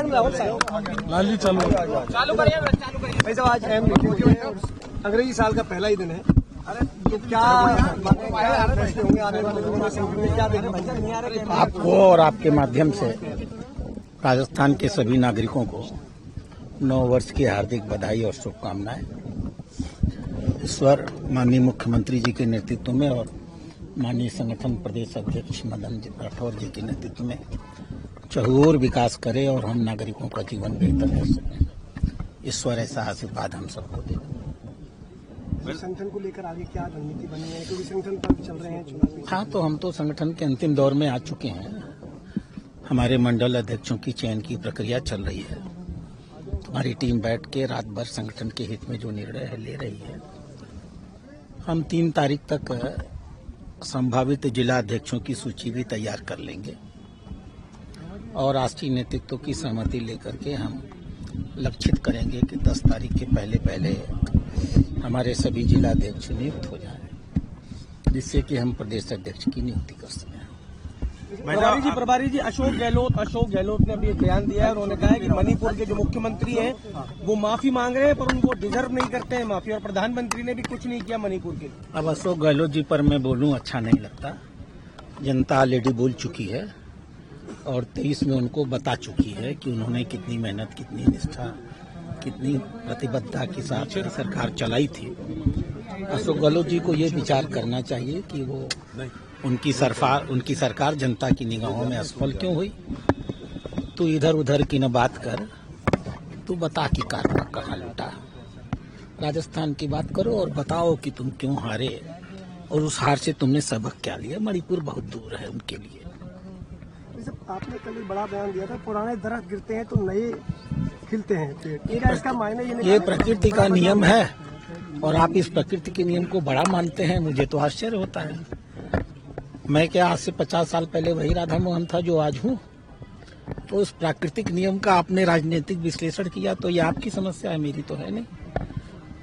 लाली चालू करिए भाई साहब। आज अहम मीटिंग है, अंग्रेजी साल का पहला ही दिन है। तो क्या फैसले होंगे आने वाले दिनों में? संगठन में क्या देखें? आपको और आपके माध्यम से राजस्थान के सभी नागरिकों को नव वर्ष की हार्दिक बधाई और शुभकामनाएं। ईश्वर माननीय मुख्यमंत्री जी के नेतृत्व में और माननीय संगठन प्रदेश अध्यक्ष मदन राठौर जी के नेतृत्व में चहुओर विकास करे और हम नागरिकों का जीवन बेहतर कर सकें। ईश्वर ऐसा आशीर्वाद हम सबको दे। संगठन को लेकर आगे क्या रणनीति बनी है, क्योंकि संगठन पर चल रहे हैं चुनाव? हाँ, तो हम तो संगठन के अंतिम दौर में आ चुके हैं। हमारे मंडल अध्यक्षों की चयन की प्रक्रिया चल रही है। हमारी टीम बैठ के रात भर संगठन के हित में जो निर्णय है ले रही है। हम 3 तारीख तक संभावित जिला अध्यक्षों की सूची भी तैयार कर लेंगे और राष्ट्रीय नेतृत्व की सहमति लेकर के हम लक्षित करेंगे कि 10 तारीख के पहले हमारे सभी जिला अध्यक्ष नियुक्त हो जाएं, जिससे कि हम प्रदेश अध्यक्ष की नियुक्ति कर सकें। प्रभारी जी अशोक गहलोत ने अभी एक बयान दिया है। उन्होंने कहा है कि मणिपुर के जो मुख्यमंत्री हैं वो माफी मांग रहे हैं, पर उनको डिजर्व नहीं करते हैं माफी, और प्रधानमंत्री ने भी कुछ नहीं किया मणिपुर के लिए। अब अशोक गहलोत जी पर मैं बोलूं अच्छा नहीं लगता। जनता ऑलरेडी बोल चुकी है और 23 में उनको बता चुकी है कि उन्होंने कितनी मेहनत, कितनी निष्ठा, कितनी प्रतिबद्धता के साथ सरकार चलाई थी। अशोक गहलोत जी को ये विचार करना चाहिए कि वो उनकी सरकार जनता की निगाहों में असफल क्यों हुई। तू इधर उधर की न बात कर, तू बता कि कारवा कहाँ लूटा। राजस्थान की बात करो और बताओ कि तुम क्यों हारे और उस हार से तुमने सबक क्या लिया। मणिपुर बहुत दूर है उनके लिए। आपने कल एक बड़ा बयान दिया था, पुराने दरख्त गिरते हैं तो नए खिलते हैं पेड़। इसका मायने ये प्रकृति का नियम है और आप इस प्रकृति के नियम को बड़ा मानते हैं। मुझे तो आश्चर्य होता है। मैं क्या आज से 50 साल पहले वही राधा मोहन था जो आज हूँ? तो उस प्राकृतिक नियम का आपने राजनीतिक विश्लेषण किया तो ये आपकी समस्या है, मेरी तो है नहीं।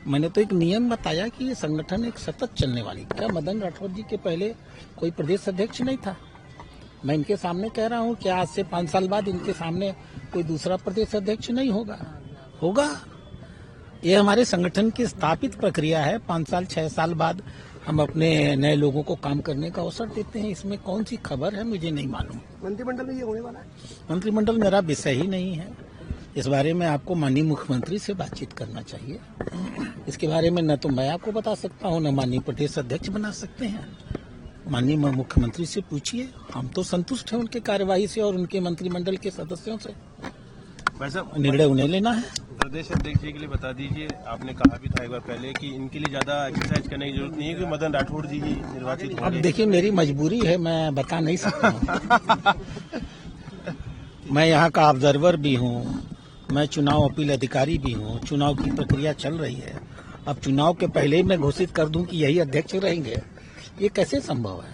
मैंने तो एक नियम बताया कि ये संगठन एक सतत चलने वाली। क्या मदन राठौर जी के पहले कोई प्रदेश अध्यक्ष नहीं था? मैं इनके सामने कह रहा हूँ कि आज से 5 साल बाद इनके सामने कोई दूसरा प्रदेश अध्यक्ष नहीं होगा। ये हमारे संगठन की स्थापित प्रक्रिया है। 5 साल 6 साल बाद हम अपने नए लोगों को काम करने का अवसर देते हैं। इसमें कौन सी खबर है, मुझे नहीं मालूम। मंत्रिमंडल में ये होने वाला है? मंत्रिमंडल मेरा विषय ही नहीं है। इस बारे में आपको माननीय मुख्यमंत्री से बातचीत करना चाहिए। इसके बारे में न तो मैं आपको बता सकता हूँ, न माननीय प्रदेश अध्यक्ष बना सकते हैं। माननीय मुख्यमंत्री से पूछिए। हम तो संतुष्ट हैं उनके कार्यवाही से और उनके मंत्रिमंडल के सदस्यों से। निर्णय उन्हें लेना है। प्रदेश अध्यक्ष जी के लिए बता दीजिए, आपने कहा भी था एक बार पहले कि इनके लिए ज्यादा एक्सरसाइज करने की जरूरत नहीं है, क्योंकि मदन राठौर जी ही निर्वाचित होंगे। अब देखिए, मेरी मजबूरी है, मैं बता नहीं सकता हूँ। मैं यहाँ का ऑब्जर्वर भी हूँ, मैं चुनाव अपील अधिकारी भी हूँ। चुनाव की प्रक्रिया चल रही है। अब चुनाव के पहले ही मैं घोषित कर दूं कि यही अध्यक्ष रहेंगे, ये कैसे संभव है?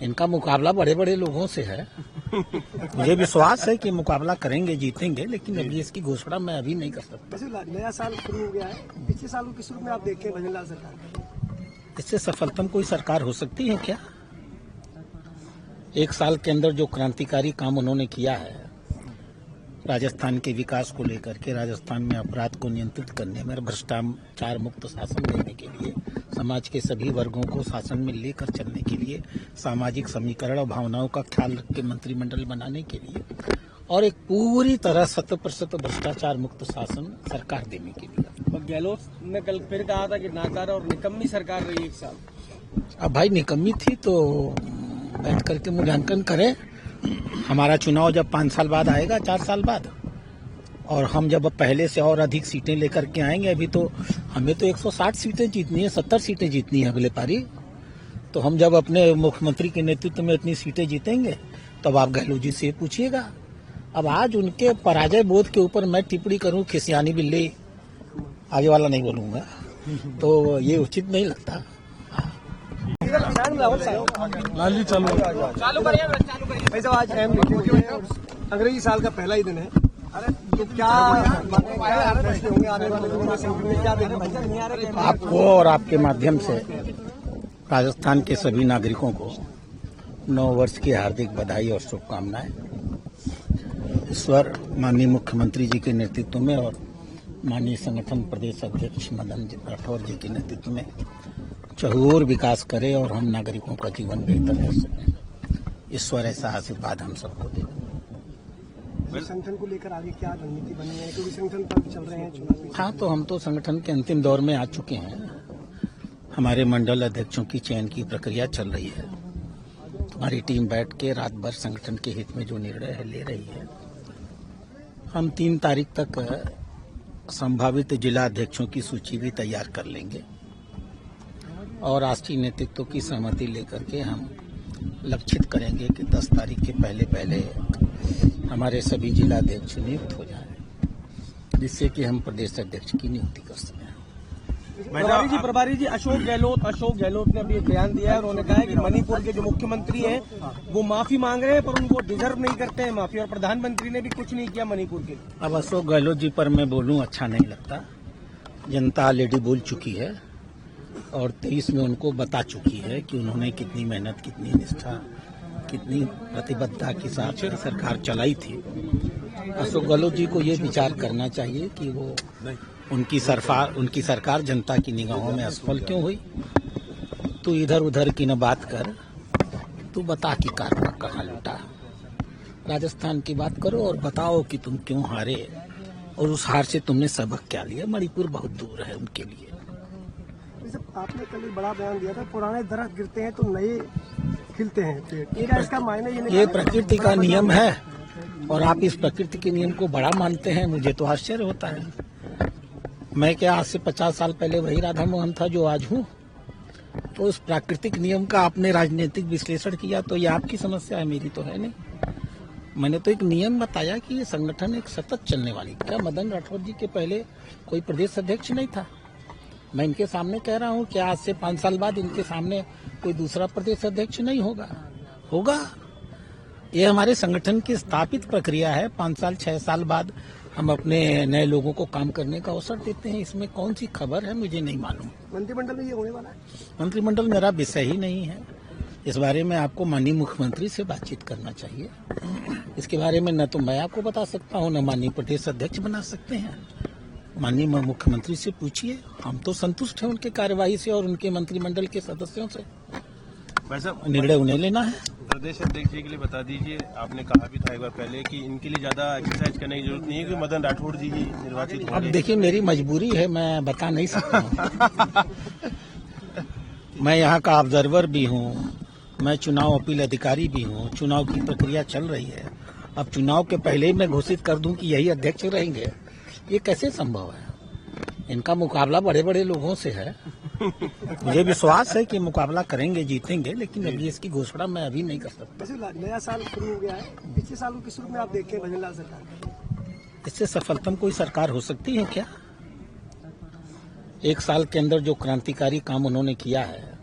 इनका मुकाबला बड़े बड़े लोगों से है। मुझे विश्वास है कि मुकाबला करेंगे, जीतेंगे, लेकिन अभी इसकी घोषणा मैं अभी नहीं कर सकता। नया साल शुरू हो गया है, पिछले सालों के शुरू में आप देखें भजनलाल सरकार, इससे सफलतम कोई सरकार हो सकती है क्या? 1 साल के अंदर जो क्रांतिकारी काम उन्होंने किया है राजस्थान के विकास को लेकर के, राजस्थान में अपराध को नियंत्रित करने में, भ्रष्टाचार मुक्त शासन देने के लिए, समाज के सभी वर्गों को शासन में लेकर चलने के लिए, सामाजिक समीकरण और भावनाओं का ख्याल रख के मंत्रिमंडल बनाने के लिए, और एक पूरी तरह 100% भ्रष्टाचार मुक्त शासन सरकार देने के लिए। गहलोत ने कल फिर कहा था कि नाकार और निकम्मी सरकार रही 1 साल। अब भाई निकम्मी थी तो बैठ करके मूल्यांकन करें। हमारा चुनाव जब 5 साल बाद आएगा, 4 साल बाद, और हम जब पहले से और अधिक सीटें लेकर के आएंगे, अभी तो हमें तो 160 सीटें जीतनी है, 70 सीटें जीतनी है अगले पारी। तो हम जब अपने मुख्यमंत्री के नेतृत्व में इतनी सीटें जीतेंगे तब आप गहलोत जी से पूछिएगा। अब आज उनके पराजय बोध के ऊपर मैं टिप्पणी करूं, खिसियानी बिल्ली, आगे वाला नहीं बोलूंगा, तो ये उचित नहीं लगता। लाली चालू करिए भाई साहब। आज अहम मीटिंग है, अंग्रेजी साल का पहला ही दिन है। तो क्या फैसले होंगे आने वाले दिनों में? संगठन में क्या देखें? आपको और आपके माध्यम से राजस्थान के सभी नागरिकों को नव वर्ष की हार्दिक बधाई और शुभकामनाएं। ईश्वर माननीय मुख्यमंत्री जी के नेतृत्व में और माननीय संगठन प्रदेश अध्यक्ष मदन राठौर जी के नेतृत्व में चहुओर विकास करे और हम नागरिकों का जीवन बेहतर हो सके। ईश्वर ऐसा आशीर्वाद हम सबको दे। संगठन को लेकर आगे क्या रणनीति बनी है, क्योंकि संगठन पर चल रहे हैं चुनाव? हाँ, तो हम तो संगठन के अंतिम दौर में आ चुके हैं। हमारे मंडल अध्यक्षों की चयन की प्रक्रिया चल रही है। हमारी टीम बैठ के रात भर संगठन के हित में जो निर्णय है ले रही है। हम 3 तारीख तक संभावित जिला अध्यक्षों की सूची भी तैयार कर लेंगे और राष्ट्रीय नेतृत्व की सहमति लेकर के हम लक्षित करेंगे कि 10 तारीख के पहले हमारे सभी जिला अध्यक्ष नियुक्त हो जाएं, जिससे कि हम प्रदेश अध्यक्ष की नियुक्ति कर सकें। प्रभारी जी अशोक गहलोत ने अभी एक बयान दिया है। उन्होंने कहा है कि मणिपुर के जो मुख्यमंत्री हैं वो माफी मांग रहे हैं, पर उनको डिजर्व नहीं करते हैं माफी, और प्रधानमंत्री ने भी कुछ नहीं किया मणिपुर के लिए। अब अशोक गहलोत जी पर मैं बोलूं अच्छा नहीं लगता। जनता ऑलरेडी बोल चुकी है और 23 में उनको बता चुकी है कि उन्होंने कितनी मेहनत, कितनी निष्ठा, कितनी प्रतिबद्धता के साथ सरकार चलाई थी। अशोक गहलोत जी को ये विचार करना चाहिए कि वो उनकी सरकार जनता की निगाहों में असफल क्यों हुई। तू इधर उधर की न बात कर, तू बता कि कारवा कहाँ लुटा। राजस्थान की बात करो और बताओ कि तुम क्यों हारे और उस हार से तुमने सबक क्या लिया। मणिपुर बहुत दूर है उनके लिए। आपने कल एक बड़ा बयान दिया था, पुराने दरख्त गिरते हैं तो नए खिलते हैं। इसका मायने ये प्रकृति का नियम है और आप इस प्रकृति के नियम को बड़ा मानते हैं, मुझे तो आश्चर्य होता है। मैं क्या आज से 50 साल पहले वही राधा मोहन था जो आज हूँ? तो उस प्राकृतिक नियम का आपने राजनीतिक विश्लेषण किया तो ये आपकी समस्या है, मेरी तो है नहीं। मैंने तो एक नियम बताया कि ये संगठन एक सतत चलने वाली। क्या मदन राठौर जी के पहले कोई प्रदेश अध्यक्ष नहीं था? मैं इनके सामने कह रहा हूँ कि आज से 5 साल बाद इनके सामने कोई दूसरा प्रदेश अध्यक्ष नहीं होगा। ये हमारे संगठन की स्थापित प्रक्रिया है। 5 साल 6 साल बाद हम अपने नए लोगों को काम करने का अवसर देते हैं। इसमें कौन सी खबर है मुझे नहीं मालूम। मंत्रिमंडल में ये होने वाला है? मंत्रिमंडल मेरा विषय ही नहीं है। इस बारे में आपको माननीय मुख्यमंत्री से बातचीत करना चाहिए। इसके बारे में न तो मैं आपको बता सकता हूँ, न माननीय प्रदेश अध्यक्ष बना सकते हैं। माननीय मुख्यमंत्री से पूछिए। हम तो संतुष्ट हैं उनके कार्यवाही से और उनके मंत्रिमंडल के सदस्यों से। निर्णय उन्हें लेना है। प्रदेश अध्यक्ष जी के लिए बता दीजिए, आपने कहा भी था एक बार पहले कि इनके लिए ज्यादा एक्सरसाइज करने की जरूरत नहीं है, क्योंकि मदन राठौड़ जी ही निर्वाचित होंगे। अब देखिए, मेरी मजबूरी है, मैं बता नहीं सकता हूँ। मैं यहाँ का ऑब्जर्वर भी हूँ, मैं चुनाव अपील अधिकारी भी हूँ। चुनाव की प्रक्रिया चल रही है। अब चुनाव के पहले ही मैं घोषित कर दूं कि यही अध्यक्ष रहेंगे, ये कैसे संभव है? इनका मुकाबला बड़े बड़े लोगों से है। मुझे विश्वास है कि मुकाबला करेंगे, जीतेंगे, लेकिन अभी इसकी घोषणा मैं अभी नहीं कर सकता। नया साल शुरू हो गया है, पिछले सालों के शुरू में आप देखें भजन लाल सरकार, इससे सफलतम कोई सरकार हो सकती है क्या? 1 साल के अंदर जो क्रांतिकारी काम उन्होंने किया है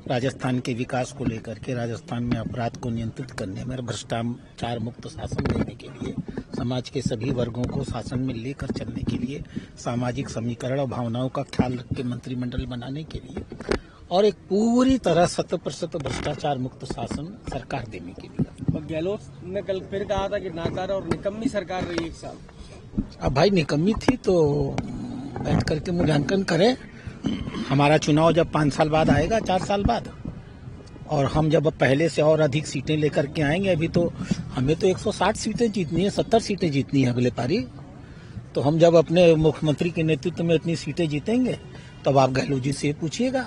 राजस्थान के विकास को लेकर के, राजस्थान में अपराध को नियंत्रित करने में, भ्रष्टाचार मुक्त शासन देने के लिए, समाज के सभी वर्गों को शासन में लेकर चलने के लिए, सामाजिक समीकरण और भावनाओं का ख्याल रख के मंत्रिमंडल बनाने के लिए, और एक पूरी तरह 100% भ्रष्टाचार मुक्त शासन सरकार देने के लिए। गहलोत ने कल फिर कहा था कि नाकार और निकम्मी सरकार रही 1 साल। अब भाई निकम्मी थी तो बैठ करके मूल्यांकन करें। हमारा चुनाव जब 5 साल बाद आएगा, 4 साल बाद, और हम जब पहले से और अधिक सीटें लेकर के आएंगे, अभी तो हमें तो 160 सीटें जीतनी है, 70 सीटें जीतनी है अगले पारी। तो हम जब अपने मुख्यमंत्री के नेतृत्व में इतनी सीटें जीतेंगे तब आप गहलोत जी से पूछिएगा।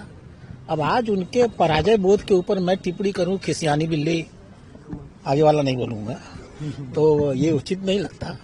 अब आज उनके पराजय बोध के ऊपर मैं टिप्पणी करूं, खिसियानी बिल्ली, आगे वाला नहीं बोलूंगा, तो ये उचित नहीं लगता।